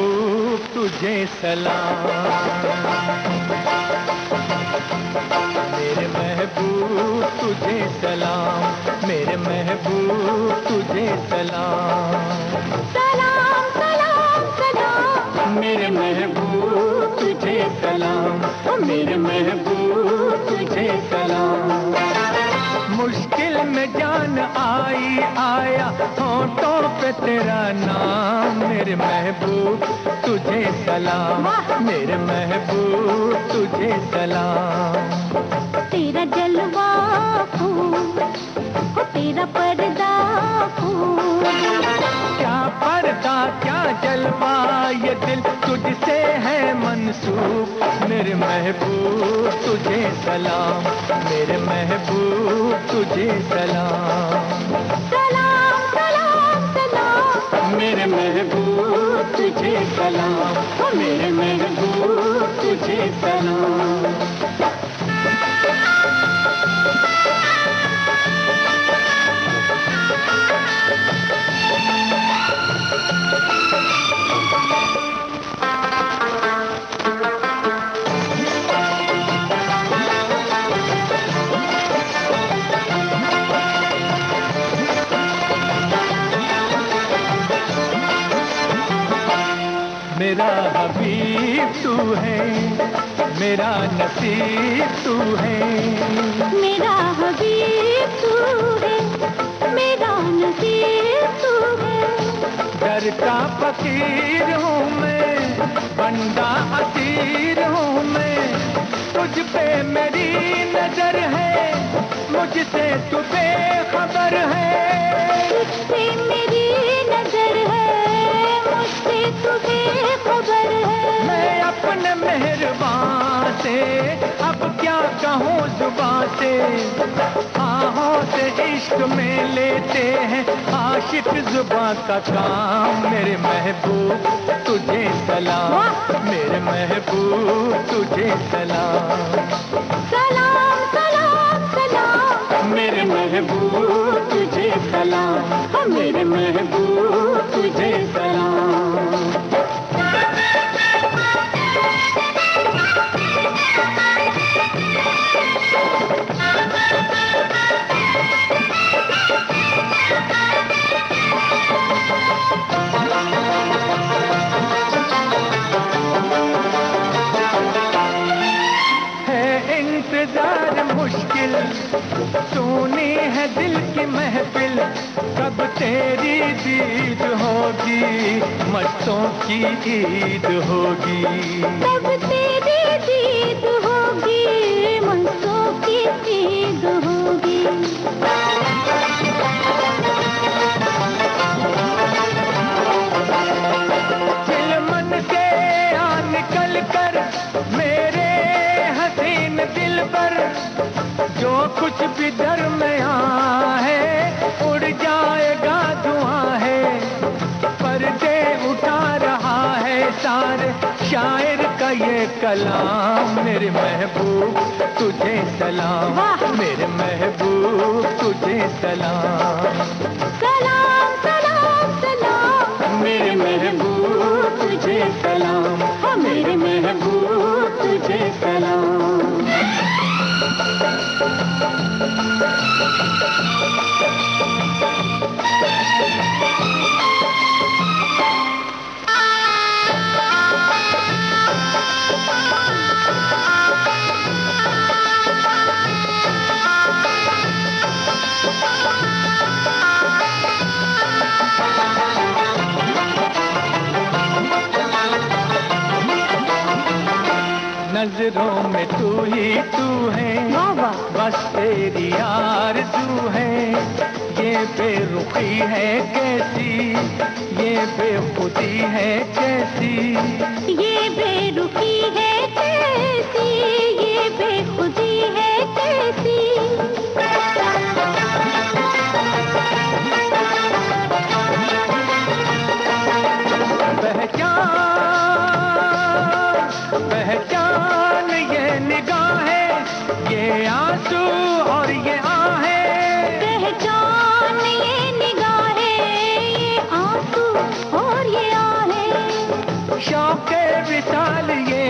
महबूब तुझे सलाम, मेरे महबूब तुझे सलाम, मेरे महबूब तुझे सलाम। सलाम सलाम सलाम मेरे महबूब तुझे सलाम, मेरे महबूब तुझे सलाम। मुश्किल में जान आई आया होठों पे तेरा नाम, मेरे महबूब तुझे सलाम, मेरे महबूब तुझे सलाम। तेरा जलवा फूल हो तेरा पर्दा फूल, क्या पर्दा क्या जलवा ये दिल तुझसे है मंसूब, मेरे महबूब तुझे सलाम, मेरे महबूब तुझे सलाम। सलाम सलाम सलाम मेरे महबूब तुझे सलाम, मेरे महबूब तुझे सलाम। मेरा हबीब तू है, मेरा नसीब तू है, मेरा हबीब तू है, मेरा नसीब तू है। दर का फकीर हूँ मैं, बंदा असीर हूँ मैं, तुझ पे मेरी नजर है, मुझसे तू बेखबर है। तुझसे मेरी नजर है, मुझसे तू बेखबर है। मैं अपने मेहरबान से अब क्या कहूँ जुबान से, आहों से इश्क में लेते हैं आशिक जुबान का काम, मेरे महबूब तुझे सलाम, मेरे महबूब तुझे सलाम। सलाम सलाम सलाम मेरे महबूब तुझे सलाम, मेरे महबूब तुझे सलाम। है इंतजार मुश्किल, सुनी है दिल की महफिल, कब तेरी दीद होगी, मस्तों की ईद होगी। तब तेरी दीद होगी, मस्तों की ईद होगी। दिल मन से आ निकल कर मेरे हसीन दिल पर, जो कुछ भी दरमियां है उड़ जाएगा धुआं है, पर्दे उठा रहा है सारे शायर का ये कलाम, मेरे महबूब तुझे सलाम, मेरे महबूब तुझे सलाम। सलाम सलाम सलाम मेरे महबूब तुझे सलाम, मेरे महबूब तुझे सलाम। नजरों में तू ही तू है, बस तेरी आरज़ू है, ये बेरुखी है कैसी, ये बेखुदी है कैसी, ये बेरुखी है कैसी, ये बेखुदी है कैसी। पहचान ये निगाहें, ये आंसू और ये आहें, पहचान ये निगाहें, ये आंसू और ये आहें। के विशाल ये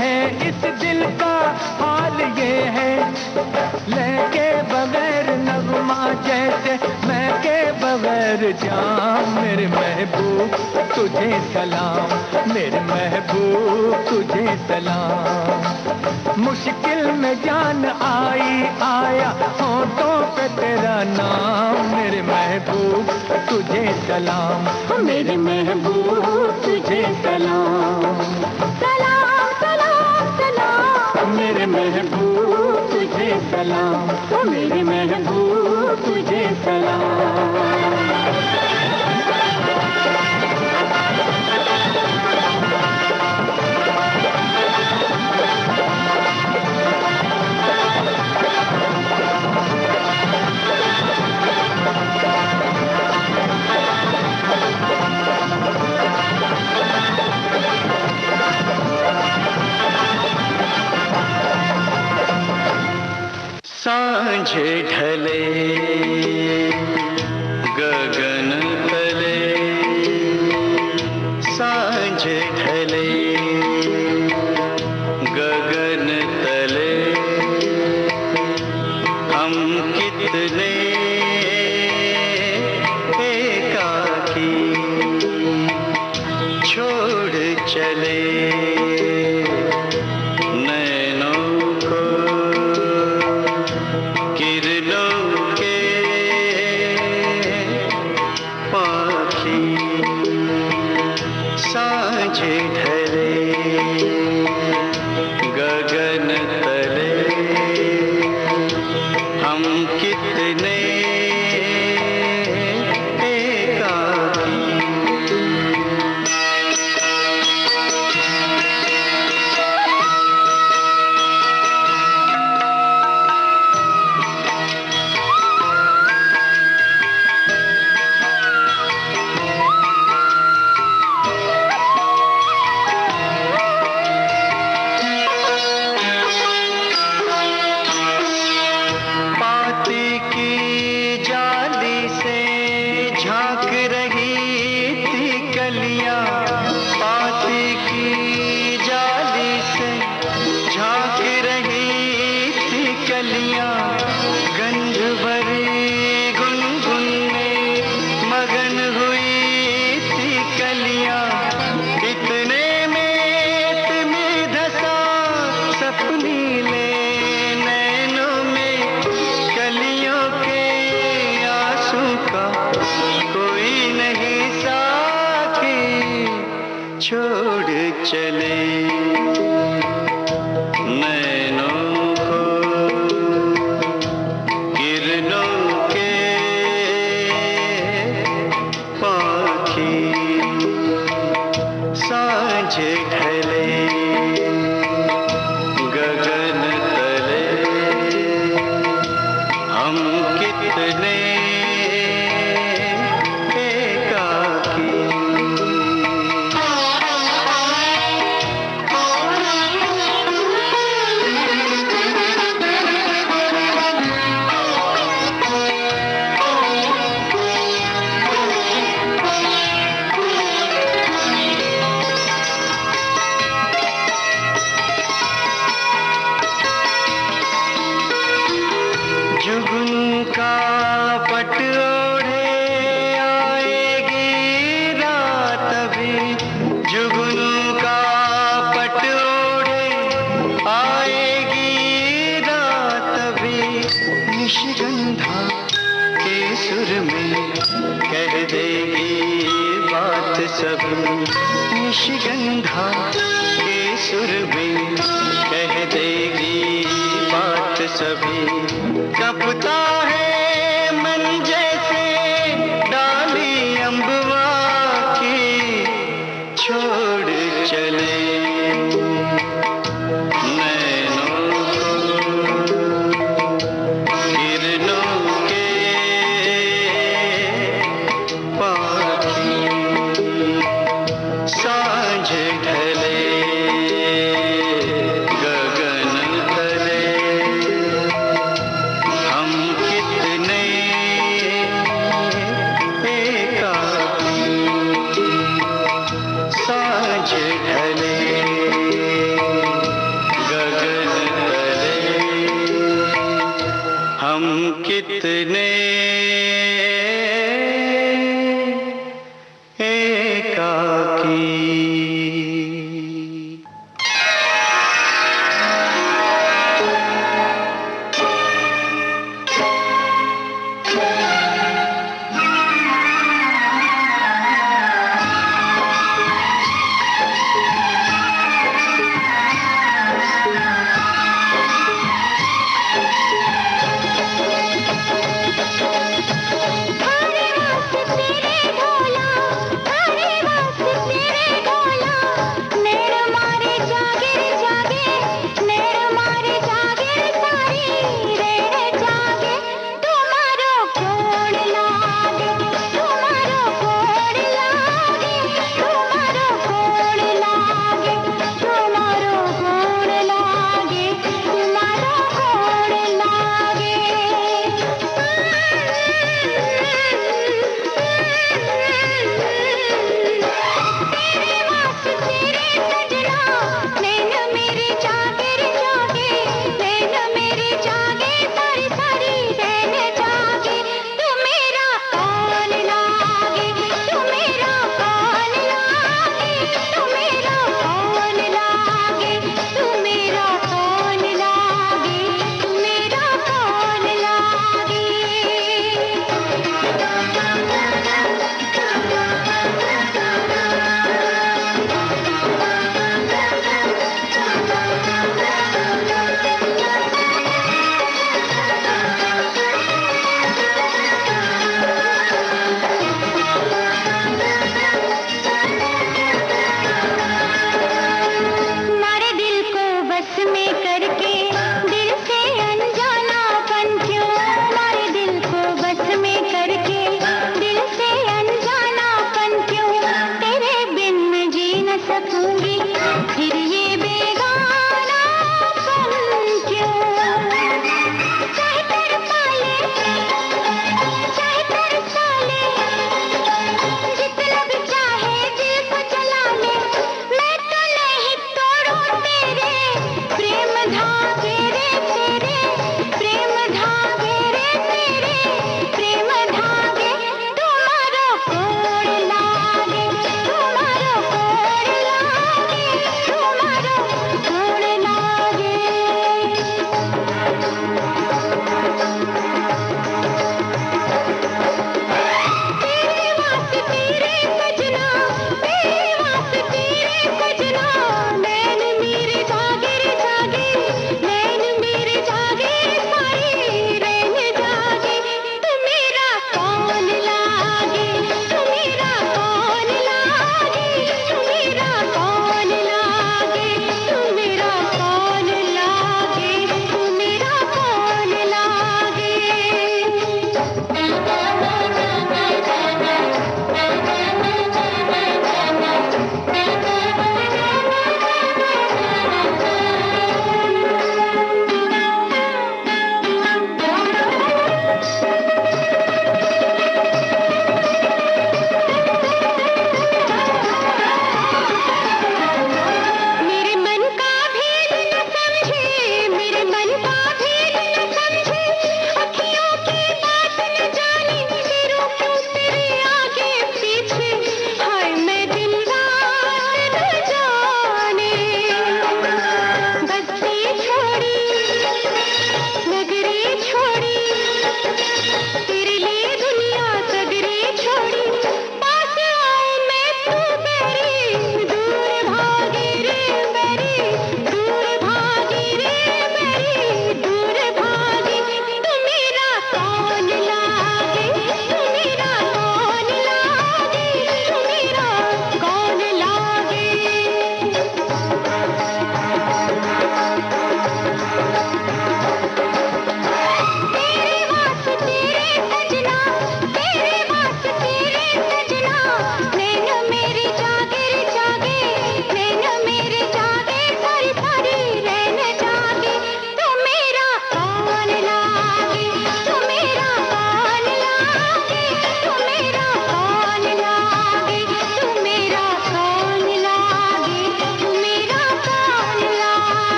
है, इस दिल का हाल ये है। लेके बगैर नगमा जैसे मैं के बगैर जाम, मेरे महबूब तुझे सलाम, मेरे महबूब तुझे सलाम। मुश्किल में जान आई आया होठों पे तेरा नाम, मेरे महबूब तुझे सलाम, मेरे महबूब तुझे सलाम। सलाम सलाम सलाम मेरे महबूब तुझे सलाम, मेरे महबूब तुझे सलाम। सांझ ढले गगन तले, सांझ ढले गगन तले, हम कितने एकाकी छोड़ चले निशिगंधा के सुर में कह देगी बात सभी। कपता है मन जैसे डाली अम्बवा की, छोड़ चले सांझ ढले गगन तले हम कितने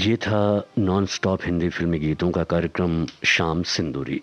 ये था नॉन स्टॉप हिंदी फिल्मी गीतों का कार्यक्रम शाम सिंदूरी।